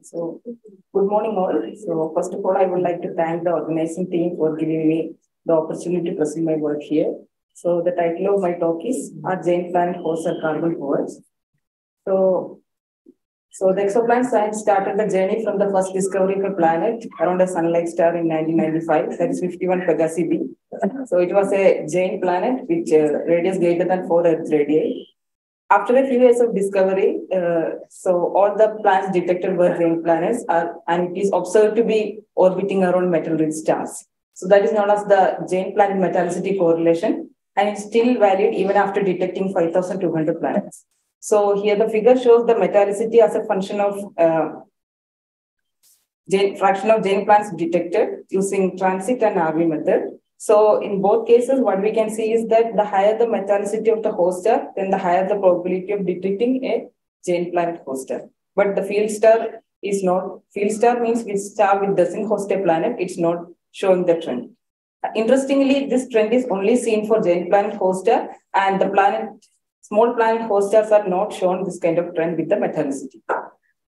So, good morning, all. So, first of all, I would like to thank the organizing team for giving me the opportunity to present my work here. So, the title of my talk is Are Giant Planet Hosts or Carbon Cores? So the exoplanet science started the journey from the first discovery of a planet around a sun-like star in 1995, that is 51 Pegasi b. So it was a giant planet which radius greater than 4 Earth radii. After a few years of discovery, so all the planets detected were giant planets, and it is observed to be orbiting around metal-rich stars. So that is known as the giant planet metallicity correlation, and it's still valid even after detecting 5,200 planets. So here the figure shows the metallicity as a function of fraction of giant planets detected using transit and RV method. So in both cases, what we can see is that the higher the metallicity of the host star, then the higher the probability of detecting a giant planet host star. But the field star is not, field star means which star which doesn't host a planet, it's not showing the trend. Interestingly, this trend is only seen for giant planet host star, and the small planet host stars are not shown this kind of trend with the metallicity.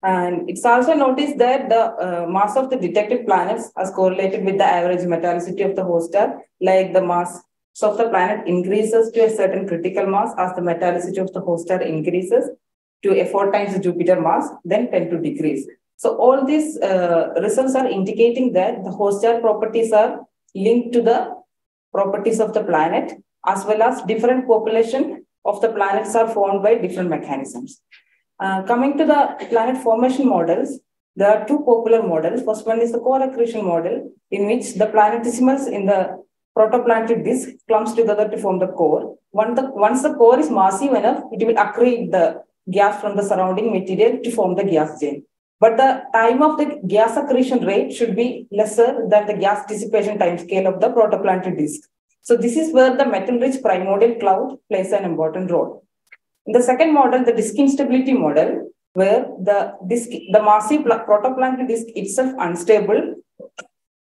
And it's also noticed that the mass of the detected planets is correlated with the average metallicity of the host star, like the mass of the planet increases to a certain critical mass as the metallicity of the host star increases to a 4 times the Jupiter mass, then tend to decrease. So all these results are indicating that the host star properties are linked to the properties of the planet, as well as different population of the planets are formed by different mechanisms. Coming to the planet formation models, there are two popular models. First one is the core accretion model, in which the planetesimals in the protoplanetary disk clumps together to form the core. Once the core is massive enough, it will accrete the gas from the surrounding material to form the gas giant. But the time of the gas accretion rate should be lesser than the gas dissipation timescale of the protoplanetary disk. So this is where the metal-rich primordial cloud plays an important role. In the second model, the disk instability model, where the massive protoplanetary disk itself unstable,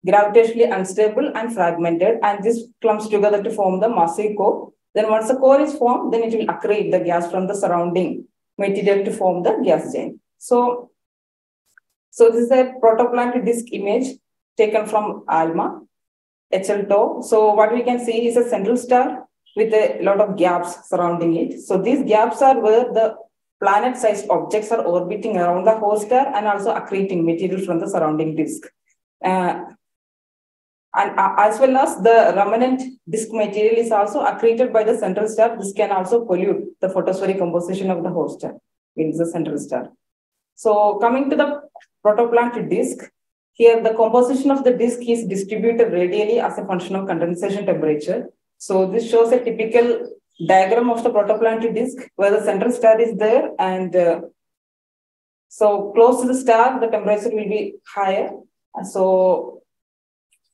gravitationally unstable and fragmented, and this clumps together to form the massive core. Then once the core is formed, then it will accrete the gas from the surrounding material to form the gas giant. So this is a protoplanetary disk image taken from ALMA. HL2. So what we can see is a central star with a lot of gaps surrounding it. So these gaps are where the planet-sized objects are orbiting around the host star and also accreting material from the surrounding disk. And as well as the remnant disk material is also accreted by the central star. This can also pollute the photospheric composition of the host star, means the central star. So coming to the protoplanetary disk, here, the composition of the disk is distributed radially as a function of condensation temperature. So this shows a typical diagram of the protoplanetary disk where the central star is there, and so close to the star, the temperature will be higher. So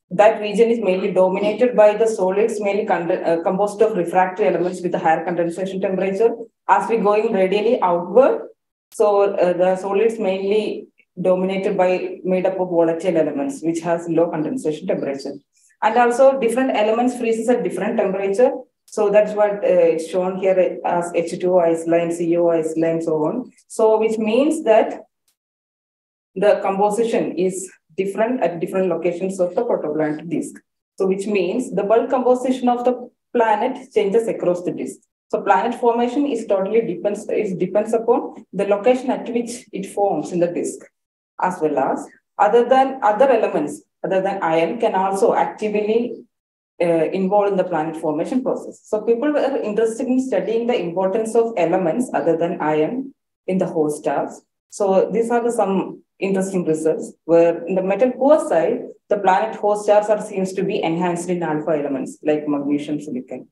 that region is mainly dominated by the solids, mainly composed of refractory elements with a higher condensation temperature. As we going radially outward, so the solids mainly dominated by made up of volatile elements, which has low condensation temperature. And also different elements freezes at different temperature. So that's what it's shown here as H2O ice-line, CO ice-line, so on. So which means that the composition is different at different locations of the protoplanetary disk. So which means the bulk composition of the planet changes across the disk. So planet formation is totally depends upon the location at which it forms in the disk, as well as other elements other than iron can also actively involved in the planet formation process. So people were interested in studying the importance of elements other than iron in the host stars. So these are some interesting results where in the metal poor side, the planet host stars seems to be enhanced in alpha elements like magnesium, silicon.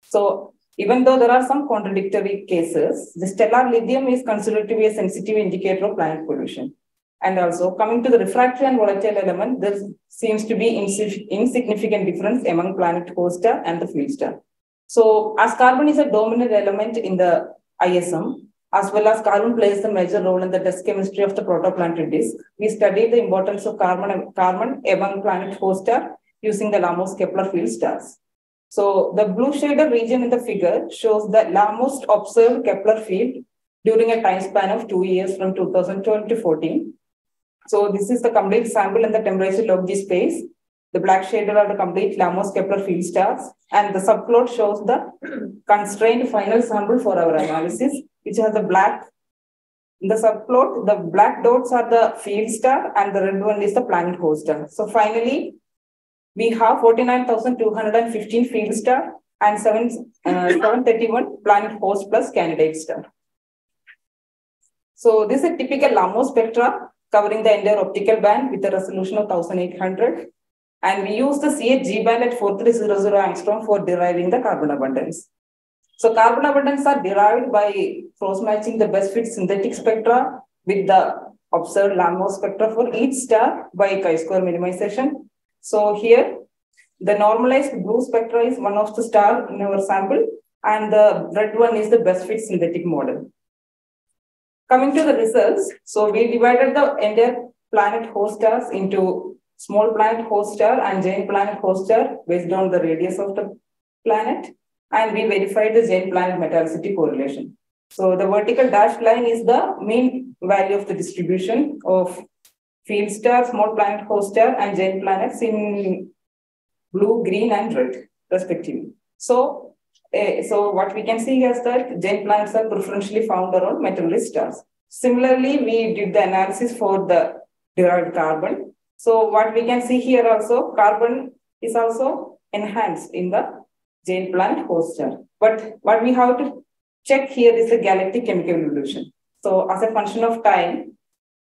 So even though there are some contradictory cases, the stellar lithium is considered to be a sensitive indicator of planet pollution. And also coming to the refractory and volatile element, there seems to be insignificant difference among planet host star and the field star. So as carbon is a dominant element in the ISM, as well as carbon plays a major role in the dust chemistry of the protoplanetary disk, we studied the importance of carbon among planet host star using the Lamos-Kepler field stars. So the blue shaded region in the figure shows the most observed Kepler field during a time span of 2 years from 2012 to 14. So this is the complete sample in the temperature log space. The black shaded are the complete Lamos-Kepler field stars, and the subplot shows the constrained final sample for our analysis, which has the black. In the subplot, the black dots are the field star, and the red one is the planet host star. So finally, we have 49,215 field star and 731 planet host plus candidate star. So this is a typical Lamo spectra covering the entire optical band with a resolution of 1800. And we use the CH band at 4300 angstrom for deriving the carbon abundance. So carbon abundance are derived by cross-matching the best fit synthetic spectra with the observed Lamo spectra for each star by chi-square minimization. So here, the normalized blue spectra is one of the star in our sample, and the red one is the best fit synthetic model. Coming to the results, so we divided the entire planet host stars into small planet host star and giant planet host star based on the radius of the planet, and we verified the giant planet metallicity correlation. So the vertical dashed line is the mean value of the distribution of field star, small planet host star, and giant planets in blue, green, and red, respectively. So what we can see is that giant planets are preferentially found around metal-rich stars. Similarly, we did the analysis for the derived carbon. So what we can see here also, carbon is also enhanced in the giant planet host star. But what we have to check here is the galactic chemical evolution. So as a function of time,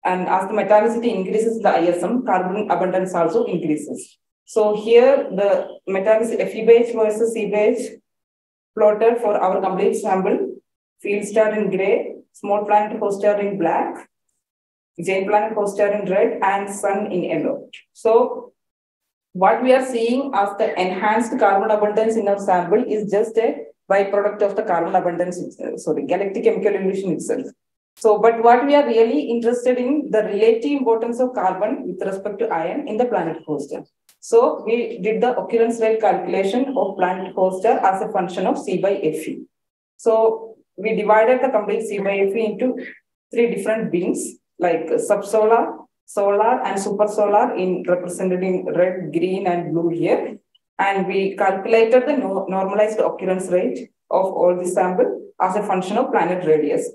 and as the metallicity increases the ISM, carbon abundance also increases. So here the metallicity FE versus C plotted for our complete sample, field star in gray, small planet host star in black, giant planet host star in red, and sun in yellow. So what we are seeing as the enhanced carbon abundance in our sample is just a byproduct of the carbon abundance, galactic chemical evolution itself. So, but what we are really interested in the relative importance of carbon with respect to iron in the planet host star. So we did the occurrence rate calculation of planet host star as a function of C by Fe. So we divided the complete C by Fe into 3 different bins like subsolar, solar, and supersolar represented in red, green, and blue here. And we calculated the normalized occurrence rate of all the sample as a function of planet radius.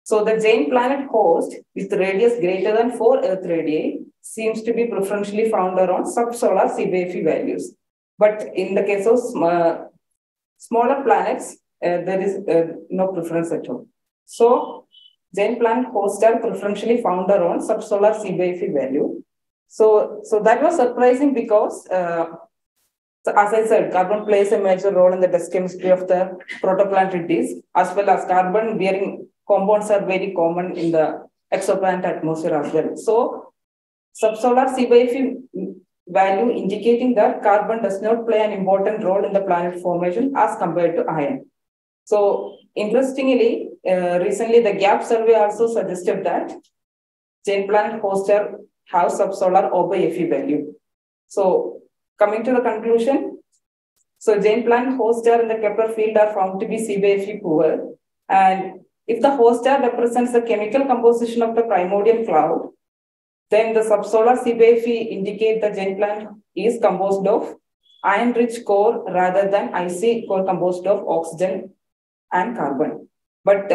So the giant planet host with radius greater than 4 Earth radii seems to be preferentially found around subsolar CBFE values. But in the case of smaller planets, there is no preference at all. So giant planet hosts are preferentially found around subsolar CBFE value. So that was surprising because, so as I said, carbon plays a major role in the dust chemistry of the protoplanetary disk, as well as carbon-bearing compounds are very common in the exoplanet atmosphere as well. So subsolar CBFE value indicating that carbon does not play an important role in the planet formation as compared to iron. So interestingly, recently the GAP survey also suggested that giant planet hosts have subsolar O by Fe value. So coming to the conclusion, so giant planet host star in the Kepler field are found to be CBFE poor, and if the host star represents the chemical composition of the primordial cloud, then the subsolar CBFE indicate the giant planet is composed of iron-rich core rather than icy core composed of oxygen and carbon. But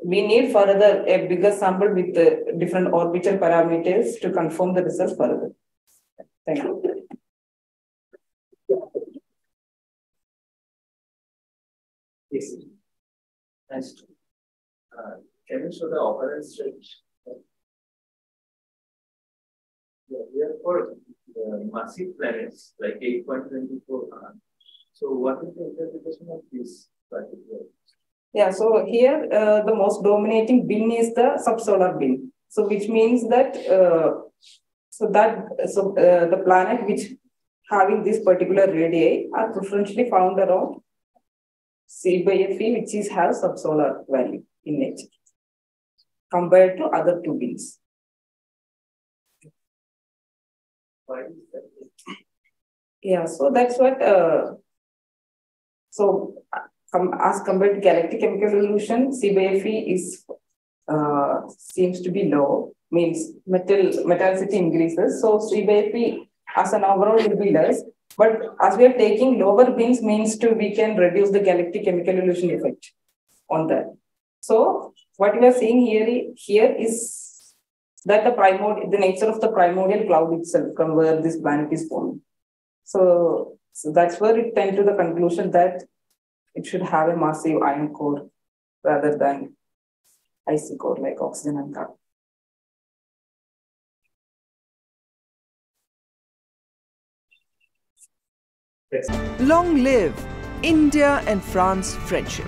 we need further a bigger sample with different orbital parameters to confirm the results further. Thank you. Yes. Nice. Can you show the occurrence rate? Yeah, here for massive planets like 8.24. So what is the interpretation of this particular? Yeah, so here the most dominating bin is the subsolar bin. So which means that the planet which having this particular radii are preferentially found around C by Fe, which is has subsolar value in nature compared to other 2 bins. Why is that? Yeah, so that's what. As compared to galactic chemical evolution, C by Fe is seems to be low, means metallicity increases. So CBFP as an overall will be less. But as we are taking lower beams means we can reduce the galactic chemical illusion effect on that. So what we are seeing here is that the nature of the primordial cloud itself from where this planet is formed. So that's where it tends to the conclusion that it should have a massive iron core rather than icy core like oxygen and carbon. Long live India and France friendship.